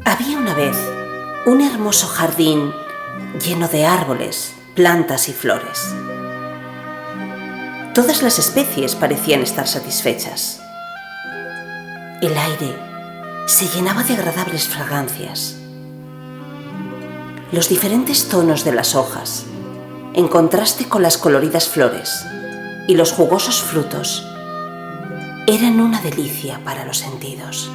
Había una vez un hermoso jardín lleno de árboles, plantas y flores. Todas las especies parecían estar satisfechas. El aire se llenaba de agradables fragancias. Los diferentes tonos de las hojas, en contraste con las coloridas flores y los jugosos frutos, eran una delicia para los sentidos.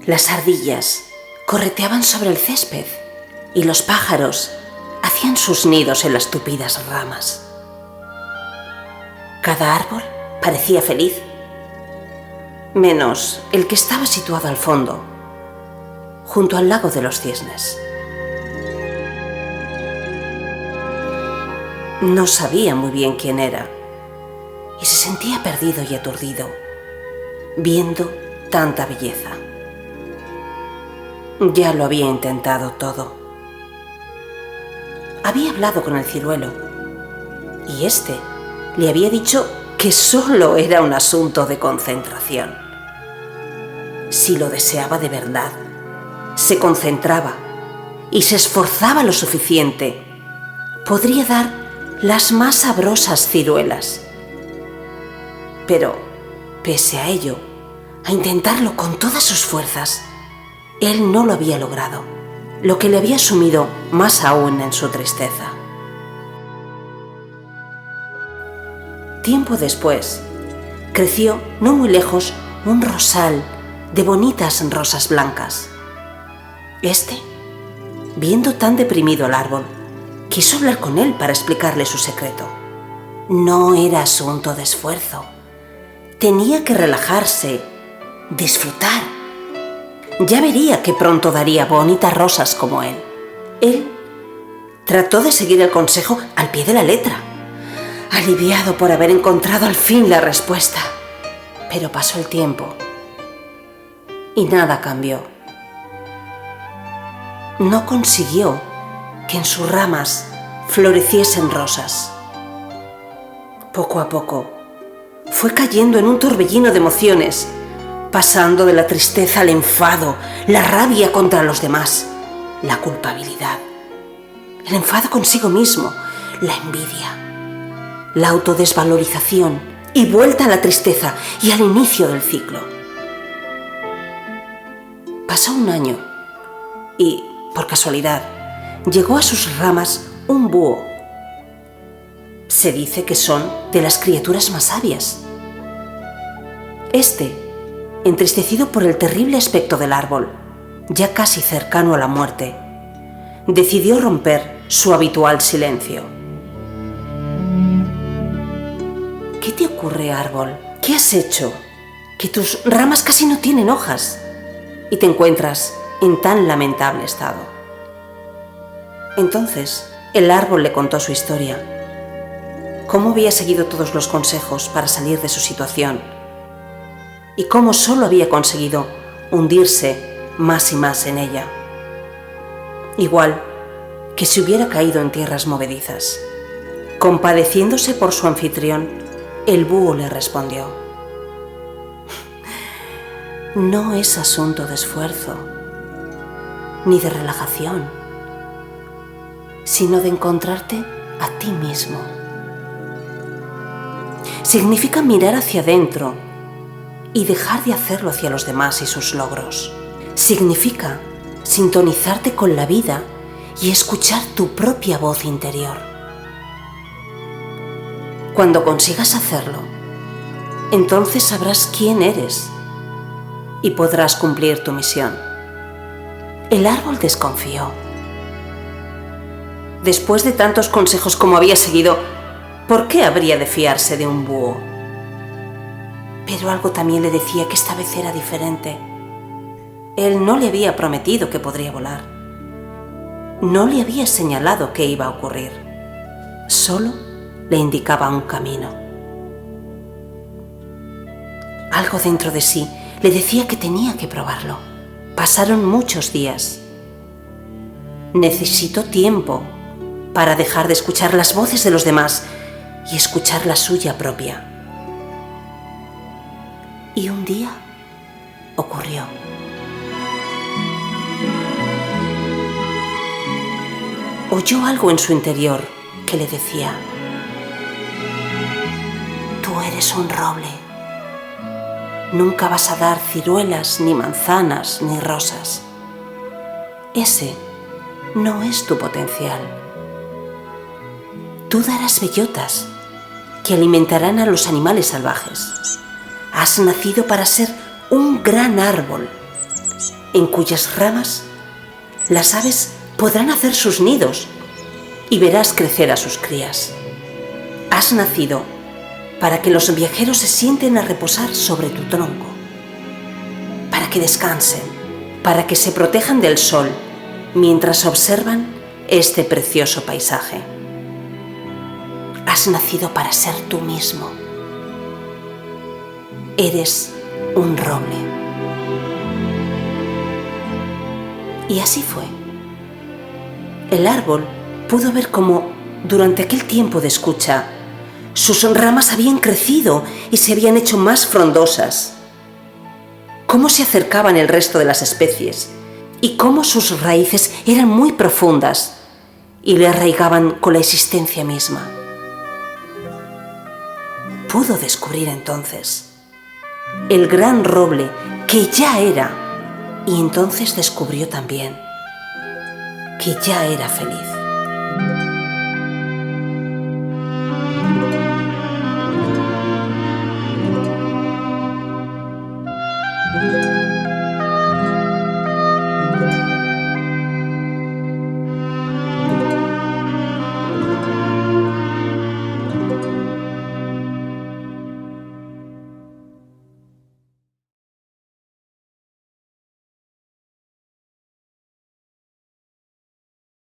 Las ardillas correteaban sobre el césped y los pájaros hacían sus nidos en las tupidas ramas. Cada árbol parecía feliz, menos el que estaba situado al fondo, junto al lago de los cisnes. No sabía muy bien quién era y se sentía perdido y aturdido, viendo tanta belleza. Ya lo había intentado todo. Había hablado con el ciruelo y éste le había dicho que solo era un asunto de concentración. Si lo deseaba de verdad, se concentraba y se esforzaba lo suficiente, podría dar las más sabrosas ciruelas. Pero, pese a ello, a intentarlo con todas sus fuerzas, él no lo había logrado, lo que le había sumido más aún en su tristeza. Tiempo después, creció no muy lejos un rosal de bonitas rosas blancas. Este, viendo tan deprimido el árbol, quiso hablar con él para explicarle su secreto. No era asunto de esfuerzo. Tenía que relajarse, disfrutar. Ya vería que pronto daría bonitas rosas como él. Él trató de seguir el consejo al pie de la letra, aliviado por haber encontrado al fin la respuesta. Pero pasó el tiempo y nada cambió. No consiguió que en sus ramas floreciesen rosas. Poco a poco fue cayendo en un torbellino de emociones, pasando de la tristeza al enfado, la rabia contra los demás, la culpabilidad, el enfado consigo mismo, la envidia, la autodesvalorización y vuelta a la tristeza y al inicio del ciclo. Pasó un año y, por casualidad, llegó a sus ramas un búho. Se dice que son de las criaturas más sabias. Este, entristecido por el terrible aspecto del árbol, ya casi cercano a la muerte, decidió romper su habitual silencio. ¿Qué te ocurre, árbol? ¿Qué has hecho? Que tus ramas casi no tienen hojas y te encuentras en tan lamentable estado. Entonces, el árbol le contó su historia, cómo había seguido todos los consejos para salir de su situación y cómo solo había conseguido hundirse más y más en ella, igual que si hubiera caído en tierras movedizas. Compadeciéndose por su anfitrión, el búho le respondió: no es asunto de esfuerzo, ni de relajación, sino de encontrarte a ti mismo. Significa mirar hacia adentro y dejar de hacerlo hacia los demás y sus logros. Significa sintonizarte con la vida y escuchar tu propia voz interior. Cuando consigas hacerlo, entonces sabrás quién eres y podrás cumplir tu misión. El árbol desconfió. Después de tantos consejos como había seguido, ¿por qué habría de fiarse de un búho? Pero algo también le decía que esta vez era diferente. Él no le había prometido que podría volar. No le había señalado qué iba a ocurrir. Solo le indicaba un camino. Algo dentro de sí le decía que tenía que probarlo. Pasaron muchos días. Necesitó tiempo para dejar de escuchar las voces de los demás y escuchar la suya propia. Y un día ocurrió. Oyó algo en su interior que le decía: tú eres un roble. Nunca vas a dar ciruelas, ni manzanas, ni rosas. Ese no es tu potencial. Tú darás bellotas que alimentarán a los animales salvajes. Has nacido para ser un gran árbol, en cuyas ramas las aves podrán hacer sus nidos y verás crecer a sus crías. Has nacido para que los viajeros se sienten a reposar sobre tu tronco, para que descansen, para que se protejan del sol mientras observan este precioso paisaje. Has nacido para ser tú mismo. Eres un roble. Y así fue. El árbol pudo ver cómo, durante aquel tiempo de escucha, sus ramas habían crecido y se habían hecho más frondosas, cómo se acercaban el resto de las especies y cómo sus raíces eran muy profundas y le arraigaban con la existencia misma. Pudo descubrir entonces el gran roble que ya era, y entonces descubrió también que ya era feliz.